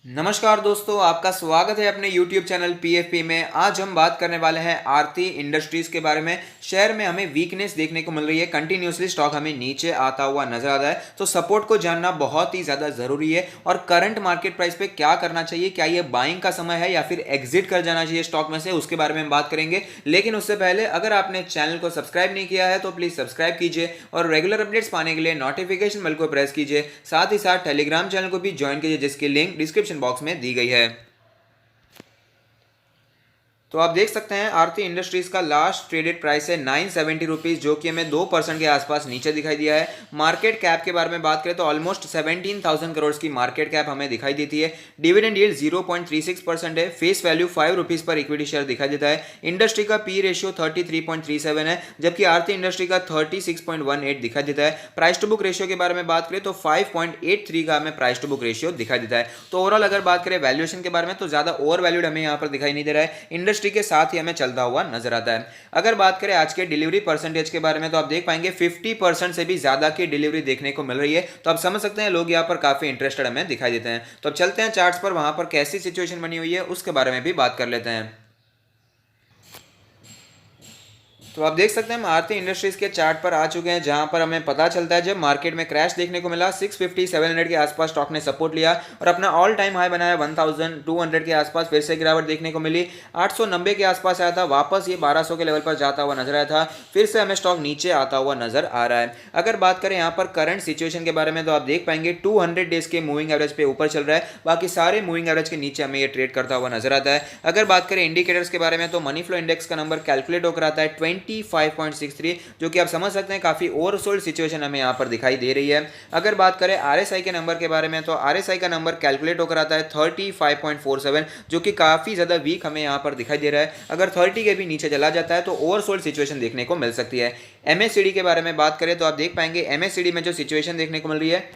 नमस्कार दोस्तों, आपका स्वागत है अपने YouTube चैनल PFP में। आज हम बात करने वाले हैं आरती इंडस्ट्रीज के बारे में। शेयर में हमें वीकनेस देखने को मिल रही है, कंटिन्यूसली स्टॉक हमें नीचे आता हुआ नजर आ रहा है, तो सपोर्ट को जानना बहुत ही ज़्यादा ज़रूरी है। और करंट मार्केट प्राइस पे क्या करना चाहिए, क्या ये बाइंग का समय है या फिर एग्जिट कर जाना चाहिए स्टॉक में से, उसके बारे में हम बात करेंगे। लेकिन उससे पहले अगर आपने चैनल को सब्सक्राइब नहीं किया है तो प्लीज़ सब्सक्राइब कीजिए और रेगुलर अपडेट्स पाने के लिए नोटिफिकेशन बेल को प्रेस कीजिए। साथ ही साथ टेलीग्राम चैनल को भी ज्वाइन कीजिए, जिसकी लिंक डिस्क्रिप्शन बॉक्स में दी गई है। तो आप देख सकते हैं आरती इंडस्ट्रीज का लास्ट ट्रेडेड प्राइस है 970 रुपीज़, जो कि हमें 2% के आसपास नीचे दिखाई दिया है। मार्केट कैप के बारे में बात करें तो ऑलमोस्ट 17,000 करोड़ की मार्केट कैप हमें दिखाई देती है। डिविडेंड यील्ड 0.36% है। फेस वैल्यू 5 रुपीज़ पर इक्विटी शेयर दिखाई देता है। इंडस्ट्री का पी रेशियो 33.37 है, जबकि आरती इंडस्ट्री का 36.18 दिखाई देता है। प्राइस टू बुक रेशियो के बारे में बात करें तो 5.83 का हमें प्राइस टू बुक रेशियो दिखाई देता है। तो ओवरऑल अगर बात करें वैल्यूएशन के बारे में तो ज़्यादा ओवर वैल्यूड हमें यहाँ पर दिखाई नहीं दे रहा है, इंडस्ट्री के साथ ही हमें चलता हुआ नजर आता है। अगर बात करें आज के डिलीवरी परसेंटेज के बारे में तो आप देख पाएंगे 50% से भी ज्यादा की डिलीवरी देखने को मिल रही है। तो आप समझ सकते हैं लोग यहाँ पर काफी इंटरेस्टेड हमें दिखाई देते हैं। तो अब चलते हैं चार्ट्स पर, वहां पर कैसी सिचुएशन बनी हुई है उसके बारे में भी बात कर लेते हैं। तो आप देख सकते हैं हम आरती इंडस्ट्रीज के चार्ट पर आ चुके हैं, जहां पर हमें पता चलता है जब मार्केट में क्रैश देखने को मिला 650 700 के आसपास स्टॉक ने सपोर्ट लिया और अपना ऑल टाइम हाई बनाया 1200 के आसपास। फिर से गिरावट देखने को मिली, 890 के आसपास आया था, वापस ये 1200 के लेवल पर जाता हुआ नजर आया था। फिर से हमें स्टॉक नीचे आता हुआ नजर आ रहा है। अगर बात करें यहाँ पर करंट सिचुएशन के बारे में तो आप देख पाएंगे 200 डेज के मूविंग एवरेज पे ऊपर चल रहा है, बाकी सारे मूविंग एवरेज के नीचे हमें ये ट्रेड करता हुआ नजर आता है। अगर बात करें इंडिकेटर्स के बारे में तो मनी फ्लो इंडेक्स का नंबर कैलकुलेट होकर आता है 25.63, जो कि आप समझ सकते हैं काफी ओवरसोल्ड सिचुएशन हमें यहां पर दिखाई दे रही है। अगर बात करें आरएसआई के नंबर के बारे में तो आरएसआई का नंबर कैलकुलेट होकर आता है 35.47, जो कि काफी ज्यादा वीक हमें यहां पर दिखाई दे रहा है। अगर 30 के भी नीचे चला जाता है तो ओवरसोल्ड सिचुएशन देखने को मिल सकती है। एमएससीडी के बारे में बात करें तो आप देख पाएंगे एमएससीडी में जो सिचुएशन देखने को मिल रही है,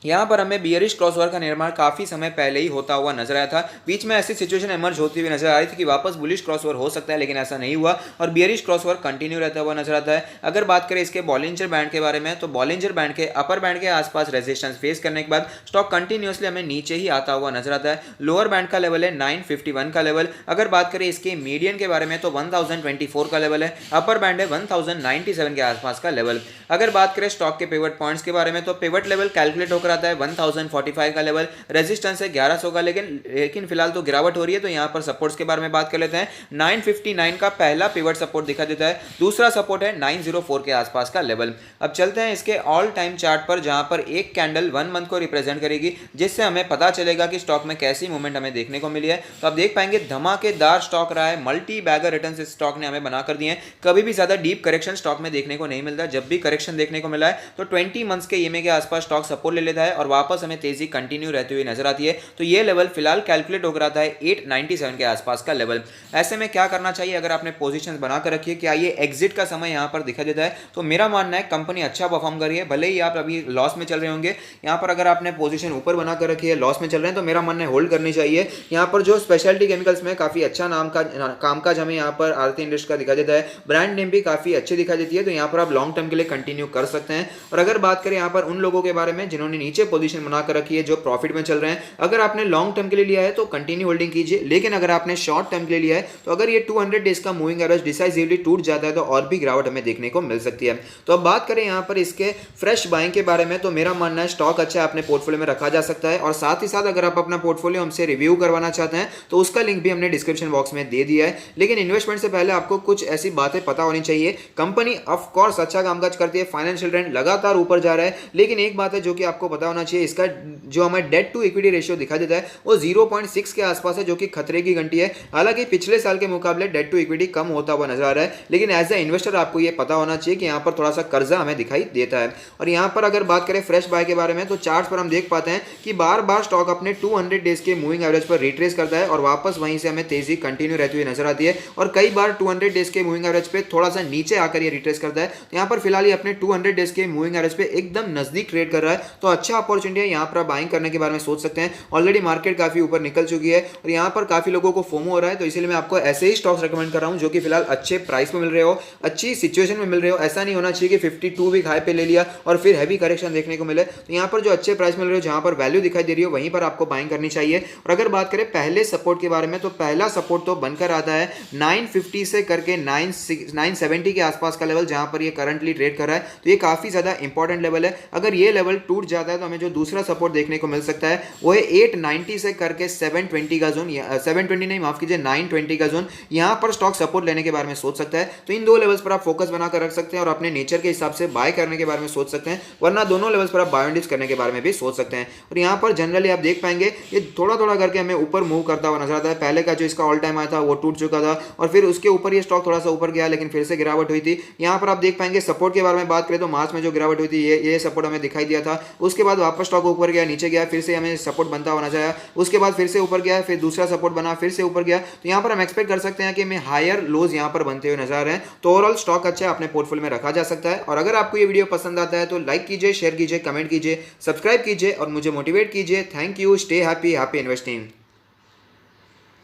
यहाँ पर हमें बियरिश क्रॉसओवर का निर्माण काफी समय पहले ही होता हुआ नजर आया था। बीच में ऐसी सिचुएशन इमर्ज होती हुई नजर आ रही थी कि वापस बुलिश क्रॉसओवर हो सकता है, लेकिन ऐसा नहीं हुआ और बियरिश क्रॉसओवर कंटिन्यू रहता हुआ नजर आता है। अगर बात करें इसके बॉलिंजर बैंड के बारे में तो बॉलिंजर बैंड के अपर बैंड के आसपास रेजिस्टेंस फेस करने के बाद स्टॉक कंटिन्यूसली हमें नीचे ही आता हुआ नजर आता है। लोअर बैंड का लेवल है 951 का लेवल। अगर बात करें इसके मीडियन के बारे में तो 1024 का लेवल है, अपर बैंड है 1097 के आसपास का लेवल। अगर बात करें स्टॉक के पिवट पॉइंट्स के बारे में तो पिवट लेवल कैलकुलेट होकर आता है 1045 का लेवल, रेजिस्टेंस है 1100 का, लेकिन फिलहाल तो गिरावट हो रही है। तो यहां पर सपोर्ट्स के बारे में बात कर लेते हैं। 959 का पहला पिवट सपोर्ट दिखा देता है, दूसरा सपोर्ट है 904 के आसपास का लेवल। अब चलते हैं इसके ऑल टाइम चार्ट पर, जहां पर एक कैंडल 1 मंथ को रिप्रेजेंट करेगी, जिससे हमें पता चलेगा कि स्टॉक में कैसी मूवमेंट हमें देखने को मिली है। तो आप देख पाएंगे धमाकेदार स्टॉक रहा है, मल्टी बैगर रिटर्न्स इस स्टॉक ने हमें बनाकर दिए हैं। कभी भी ज्यादा डीप करेक्शन स्टॉक में देखने को नहीं मिलता। जब भी करेक्शन देखने को मिला है तो 20 मंथ्स के ईएमए के आसपास स्टॉक सपोर्ट ले लेता है और वापस हमें तेजी कंटिन्यू रहती हुई नजर आती है। तो ये लेवल फिलहाल कैलकुलेट होकर आता है 897 के आसपास का लेवल। ऐसे में क्या करना चाहिए अगर आपने पोजीशंस बनाकर रखी है, क्या ये एग्जिट का समय यहां पर दिखा देता है? तो मेरा मानना है कंपनी अच्छा परफॉर्म कर रही है, भले ही आप अभी लॉस में चल रहे होंगे। यहां पर अगर आपने पोजीशन ऊपर बनाकर रखी है, लॉस में चल रहे हैं, तो मेरा मानना है होल्ड करनी चाहिए। यहां पर जो स्पेशलिटी केमिकल्स में काफी अच्छा नाम का कामकाज हमें यहां पर आरती इंडस्ट्रीज का दिखा देता है, ब्रांड नेम भी काफी अच्छी दिखाई देती है। तो यहां पर आप लॉन्ग टर्म के लिए कंटिन्यू कर सकते हैं। और अगर बात करें यहां पर उन लोगों के बारे में जिन्होंने नीचे पोजीशन बनाकर रखी है, जो प्रॉफिट में चल रहे हैं, अगर आपने लॉन्ग टर्म के लिए लिया है तो कंटिन्यू होल्डिंग कीजिए। लेकिन अगर आपने शॉर्ट टर्म के लिए लिया है तो अगर ये 200 डेज का मूविंग एवरेज डिसाइसिवली टूट जाता है तो और भी गिरावट हमें देखने को मिल सकती है। तो अब बात करें यहां पर इसके फ्रेश बाइंग के बारे में तो मेरा मानना है स्टॉक अच्छा है, अपने पोर्टफोलियो में रखा जा सकता है। और साथ ही साथ अगर आप अपना पोर्टफोलियो हमसे रिव्यू करवाना चाहते हैं तो उसका लिंक भी हमने डिस्क्रिप्शन बॉक्स में दे दिया है। लेकिन इन्वेस्टमेंट से पहले आपको कुछ ऐसी बातें पता होनी चाहिए। कंपनी ऑफ कोर्स अच्छा कामकाज करती है, फाइनेंशियल ट्रेंड लगातार ऊपर जा रहा है, लेकिन एक बात है जो कि आपको पता होना चाहिए, इसका जो हमें डेट टू इक्विटी रेशियो दिखा देता है वो 0.6 के आसपास है, जो कि खतरे की घंटी है। हालांकि पिछले साल के मुकाबले डेट टू इक्विटी कम होता हुआ नजर आ रहा है, लेकिन एज ए इन्वेस्टर आपको ये पता होना चाहिए कि यहाँ पर थोड़ा सा कर्जा हमें दिखाई देता है। और यहाँ पर अगर बात करें फ्रेश बाय के बारे में तो चार्ट पर हम देख पाते हैं कि बार बार स्टॉक अपने 200 डेज के मूविंग एवरेज पर रिट्रेस करता है और वापस वहीं से हमें तेजी कंटिन्यू रहती हुई नजर आती है। और कई बार 200 डेज के मूविंग एवरेज पे थोड़ा सा नीचे आकर ये रिट्रेस करता है। तो यहाँ पर फिलहाल ये अपने 200 डेज के मूविंग एवरेज पे एकदम नजदीक ट्रेड कर रहा है। तो अच्छा अच्छा अपॉर्चुनिटी है, यहाँ पर आप बाइंग करने के बारे में सोच सकते हैं। ऑलरेडी मार्केट काफी ऊपर निकल चुकी है और यहाँ पर काफी लोगों को फोमो हो रहा है, तो इसीलिए मैं आपको ऐसे ही स्टॉक्स रेकमेंड कर रहा हूँ जो कि फिलहाल अच्छे प्राइस पे मिल रहे हो, अच्छी सिचुएशन में मिल रहे हो। ऐसा नहीं होना चाहिए कि 52 वीक हाई पे ले लिया और फिर हैवी करेक्शन देखने को मिले। तो यहाँ पर जो अच्छे प्राइस मिल रहे हो, जहाँ पर वैल्यू दिखाई दे रही हो, वहीं पर आपको बाइंग करनी चाहिए। और अगर बात करें पहले सपोर्ट के बारे में, तो पहला सपोर्ट तो बनकर आता है 950 से करके 970 के आसपास का लेवल, जहां पर ये करंटली ट्रेड कर रहा है। तो ये काफी ज्यादा इंपॉर्टेंट लेवल है। अगर ये लेवल टूट जाता है तो हमें जो दूसरा सपोर्ट देखने को मिल सकता है वो है 890 से करके 720 का जोन, 720 नहीं, माफ कीजिए 920 का जोन। यहां पर स्टॉक सपोर्ट लेने के बारे में सोच सकता है। तो इन दो लेवल्स पर आप फोकस बनाकर रख सकते हैं और अपने नेचर के हिसाब से बाय करने के बारे में सोच सकते हैं, वरना दोनों लेवल्स पर आप बाय एंड डिप्स करने के बारे में भी सोच सकते हैं। और यहाँ पर जनरली आप देख पाएंगे ये थोड़ा थोड़ा करके हमें ऊपर मूव करता हुआ नजर आता है। पहले का जो इसका ऑल टाइम आया था वो टूट चुका था और फिर उसके ऊपर ये स्टॉक थोड़ा सा ऊपर गया, लेकिन फिर से गिरावट हुई थी। यहाँ पर आप देख पाएंगे सपोर्ट के बारे में बात करें तो मार्च में जो गिरावट हुई थी ये सपोर्ट हमें दिखाई दिया था। उसके बाद वापस स्टॉक ऊपर गया, नीचे गया, फिर से हमें सपोर्ट बनता हुआ नजर आया। उसके बाद फिर से ऊपर गया, फिर दूसरा सपोर्ट बना, फिर से ऊपर गया। तो यहाँ पर हम एक्सपेक्ट कर सकते हैं कि हमें हायर लोज यहाँ पर बनते हुए नजर आ रहे हैं। तो ओवरऑल स्टॉक अच्छा है, अपने पोर्टफोलियो में रखा जा सकता है। और अगर आपको ये वीडियो पसंद आता है तो लाइक कीजिए, शेयर कीजिए, कमेंट कीजिए, सब्सक्राइब कीजिए और मुझे मोटिवेट कीजिए। Thank you, stay happy, happy investing.